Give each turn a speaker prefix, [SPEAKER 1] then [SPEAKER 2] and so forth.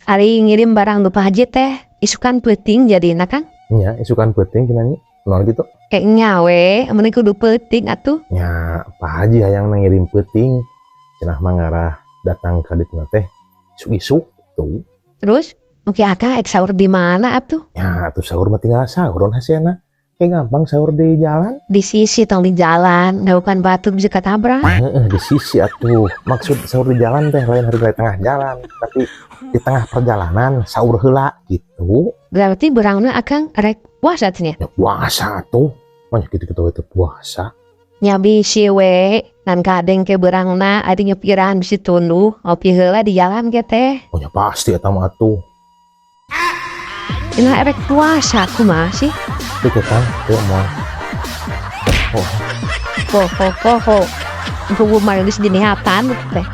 [SPEAKER 1] Ari ngirim barang lupa haji teh, isukan penting jadi Kang.
[SPEAKER 2] Nya isukan penting gimana nol gitu.
[SPEAKER 1] Kayak nyawe, mending kudu penting atuh.
[SPEAKER 2] Ya Pak Haji hayang ngirim penting. Cenah mangarah datang ke ditna teh isuk-isuk tuh.
[SPEAKER 1] Terus, mungkin akang sahur di mana atuh?
[SPEAKER 2] Ya tuh sahur mah tinggal sahur hasilna. Kayak gampang sahur di jalan.
[SPEAKER 1] Di sisi tong di jalan, bukan batu bisa katabrak.
[SPEAKER 2] Di sisi atuh. Maksud sahur di jalan teh lain hari di tengah jalan, tapi di tengah perjalanan sahur heula gitu.
[SPEAKER 1] Berarti berangna akang rek puasa nya.
[SPEAKER 2] Ya puasa tuh. Banyak gitu itu puasa.
[SPEAKER 1] Nya bisi we, nan kadeng ke berangna adi nyepiran bisi tunduh, ngopi heula di jalan ge teh.
[SPEAKER 2] Oh ya pasti eta mah atuh.
[SPEAKER 1] Ina rek puasa kumaha sih?
[SPEAKER 2] Deketan teu moal.
[SPEAKER 1] Ho. Untuk marilis dinihatan teh.